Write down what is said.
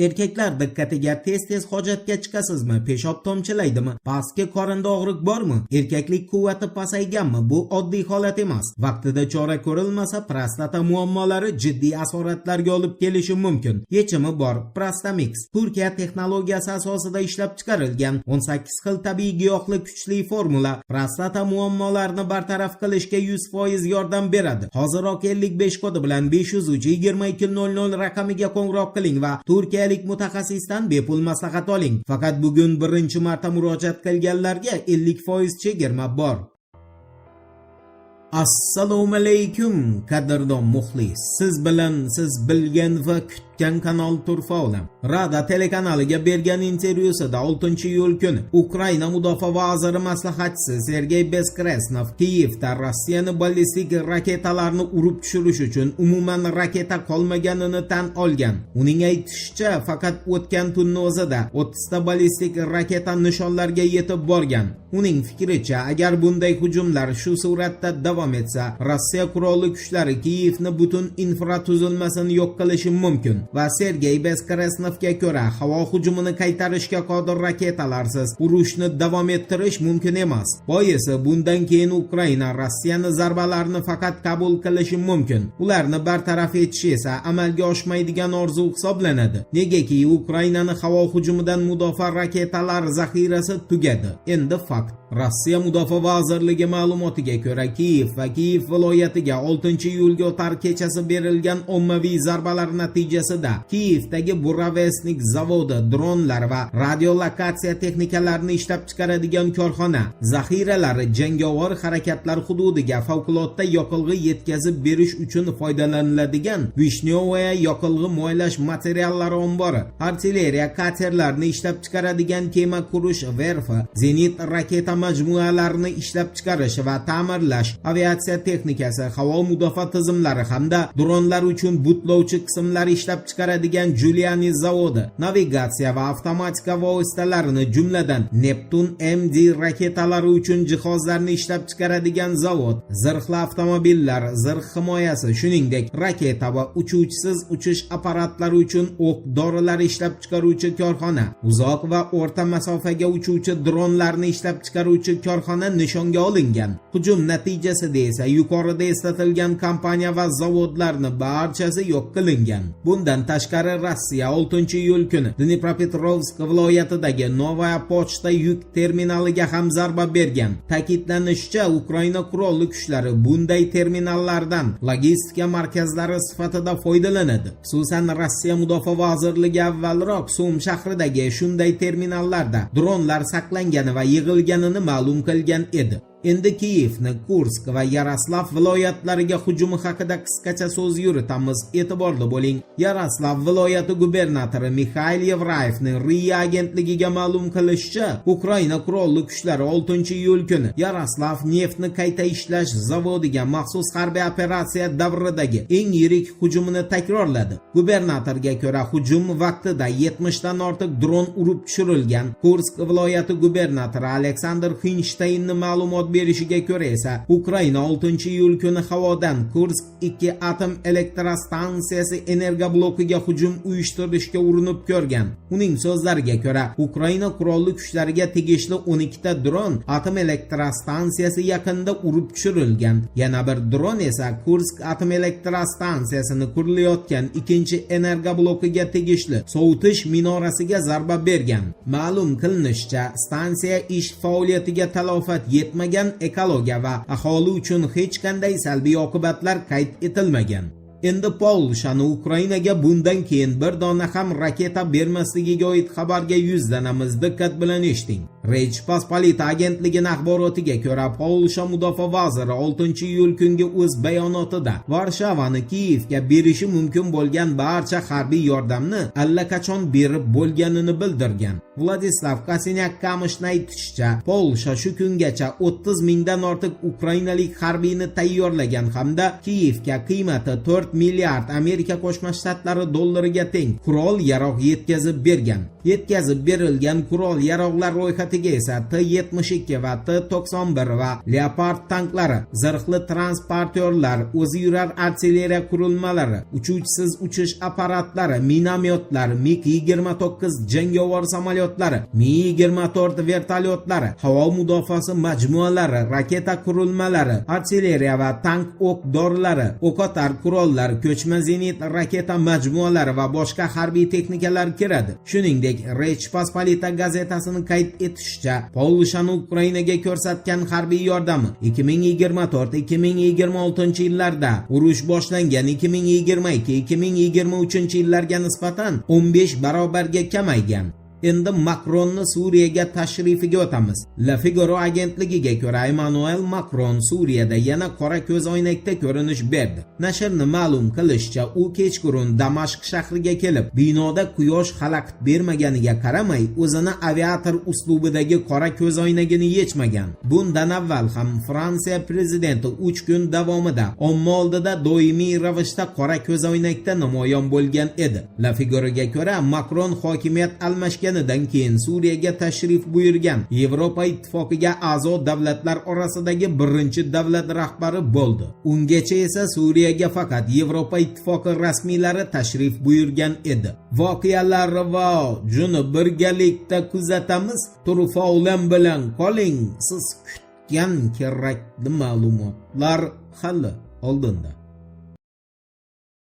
Erkaklar diqqatiga tez hojatga chiqasizmi? Peshob tomchilaydimi? Pastki qorinda og'riq bormi? Erkaklik quvvati pasayganmi? Bu oddiy holat emas. Vaqtida chora ko'rilmasa, prostata muammolari jiddiy asoratlarga olib kelishi mumkin. Yechimi bor. Prostamix Turkiya texnologiyasi asosida ishlab chiqarilgan 18 xil tabiiy giyohli kuchli formula prostata muammolarini bartaraf qilishga 100% yordam beradi. Hoziroq 55 kodi bilan 503-2200 raqamiga qo'ng'iroq qiling va turkiyalik mutaxassisdan bepul maslahat oling. Faqat bugun birinchi marta murojaat qilganlarga 50% chegirma bor. Assalomu alaykum qadrdon muxlis. Siz bilan siz bilgan va kutgan kanal Turfa olam. Rada telekanaliga bergan intervyusida 6-iyul kuni Ukraina mudofaa vaziri maslahatchisi Sergey Beskresnov Kiyevda Rossiyani ballistik raketalarni urib tushirish uchun umuman raketa qolmaganini tan olgan. Uning aytishicha, faqat o'tgan tunning o'zida 30 ta ballistik raketa nishonlarga yetib borgan. Uning fikricha, agar bunday hujumlar shu suratda davom etsa, Rossiya qurolli kuchlari Kiyevni butun infratuzilmasini yo'q qilishi mumkin va Sergey Beskresnovga ko'ra, havo hujumini qaytarishga qodir raketalarsiz urushni davom ettirish mumkin emas. Boisi bundan keyin Ukraina Rossiyani zarbalarni faqat qabul qilishi mumkin. Ularni bartaraf etish esa amalga oshmaydigan orzu hisoblanadi. Negaki Ukrainani havo hujumidan mudofaa raketalar zaxirasi tugadi. Endi Rossiya Mudofaa vazirligi ma'lumotiga ko'ra, Kiyev va Kiyev viloyatiga 6-iyulga o'tar kechasi berilgan ommaviy zarbalar natijasida Kiyevdagi Buravestnik zavodi, dronlar va radiolokatsiya texnikalarini ishlab chiqaradigan korxona zaxiralari jangovar harakatlar hududiga favqulodda yoqilg'i yetkazib berish uchun foydalaniladigan Vishnyovoye yoqilg'i moylash materiallari ombori, artilleriya katerlarini ishlab chiqaradigan kema qurish verfi, zenit raketa majmualarini ishlab chiqarish va ta'mirlash, aviatsiya texnikasi, havo mudofaa tizimlari hamda dronlar uchun butlovchi qismlar ishlab chiqaradigan Juliani zavodi, navigatsiya va avtomatika vositalarini, jumladan Neptun MD raketalari uchun jihozlarni ishlab chiqaradigan zavod, zirhli avtomobillar, zirh himoyasi, shuningdek raketa va uchuvchisiz uchish apparatlari uchun o'q-dorilar ishlab chiqaruvchi korxona, uzoq va o'rta masofaga uchuvchi dronlarni ishlab chiqaruvchi korxona nishonga olingan. Hujum natijasida esa yuqorida eslatilgan kompaniya va zavodlarni barchasi yo'q qilingan. Bundan tashqari Rossiya 6-iyul kuni Dnipropetrovsk viloyatidagi Novaya pochta yuk terminaliga ham zarba bergan. Ta'kidlanishicha, Ukraina qurolli kuchlari bunday terminallardan logistika markazlari sifatida foydalanadi. Xususan, Rossiya Mudofaa vazirligi avvalroq Sum shahridagi shunday terminallarda dronlar saqlangani va yig'ilganini ma'lum qilgan edi. Endi Kiyevni, Kursk va Yaroslav viloyatlariga hujumi haqida qisqacha so'z yuritamiz. E'tiborli bo'ling. Yaroslav viloyati gubernatori Mikhail Yevrayevning RIA agentligiga ma'lum qilishicha, Ukraina qurolli kuchlari 6-iyul kuni Yaroslav neftni qayta ishlash zavodiga maxsus harbiy operatsiya davridagi eng yirik hujumini takrorladi. Gubernatorga ko'ra, hujum vaqtida 70 dan ortiq dron urib tushirilgan. Kursk viloyati gubernatori Aleksandr Xinshtaynning ma'lumot berishiga ko'ra esa, Ukraina 6-iyul kuni havodan Kursk 2 atom elektrostansiyasi energoblokiga hujum uyushtirishga urinib ko'rgan. Uning so'zlariga ko'ra, Ukraina qurolli kuchlariga tegishli 12 ta dron atom elektrostansiyasi yaqinida urib tushirilgan. Yana bir dron esa Kursk atom elektrostansiyasini qurilayotgan 2-energoblokiga tegishli sovutish minorasiga zarba bergan. Ma'lum qilinishicha, stansiya ish faoliyatiga talofat yetmagan, ekologiya va aholi uchun hech qanday salbiy oqibatlar qayd etilmagan. Endi Polshani Ukrainaga bundan keyin bir dona ham raketa bermasligiga oid xabarga yuzlanamiz. Diqqat bilan eshiting. Rech Pospolita agentligining axborotiga ko'ra, Polsha mudofaa vaziri 6-iyul kungi o'z bayonotida Varshavani Kiyevga berishi mumkin bo'lgan barcha harbiy yordamni allaqachon berib bo'lganini bildirgan. Vladislav Kasinyak-Kamishning aytishicha, Polsha shu kungacha 30 mingdan ortiq ukrainalik harbiyni tayyorlagan hamda Kiyevga qiymati 4 milliard Amerika Qo'shma Shtatlari dollariga teng qurol-yarog' yetkazib bergan. Yetkazib berilgan qurol yaroqlar ro'yxatiga esa T-72 va T-91 va Leopard tanklari, zirhli transportyorlar, o'zi yurar artilleriya qurilmalari, uchuvchisiz uchish apparatlari, minomyotlar, MiG-29 jangovar samolyotlari, Mi-24 vertolyotlari, havo mudofaasi majmualari, raketa qurilmalari, artilleriya va tank o'q dorilari, o'qotar qurollar, ko'chma zenit raketa majmualari va boshqa harbiy texnikalar kiradi. Shuningdek, Rech Pospolita gazetasining qayd etishicha, Polshani Ukrainaga ko'rsatgan harbiy yordami 2024-2026 yillarda urush boshlangan 2022-2023 yillarga nisbatan 15 barobarga kamaygan. Endi Makronni Suriyaga tashrifiga o'tamiz. La Figaro agentligiga ko'ra, Emmanuel Makron Suriyada yana qora ko'zoynakda ko'rinish berdi. Nashrning ma'lum qilishicha, u kechqurun Damashq shahriga kelib, binoda quyosh xalaqit bermaganiga qaramay, o'zini aviator uslubidagi qora ko'zoynagini yechmagan. Bundan avval ham Fransiya prezidenti 3 kun davomida omma oldida doimiy ravishda qora ko'zoynakda namoyon bo'lgan edi. La Figaroga ko'ra, Makron hokimiyat almashgan dan keyin Suriyaga tashrif buyurgan Yevropa ittifoqiga a'zo davlatlar orasidagi birinchi davlat rahbari bo'ldi. Ungacha esa Suriyaga faqat Yevropa ittifoqi rasmiylari tashrif buyurgan edi. Voqealar va juni birgalikda kuzatamiz. Turfaulam bilan qoling. Siz kutgan kerakli ma'lumotlar hali oldinda.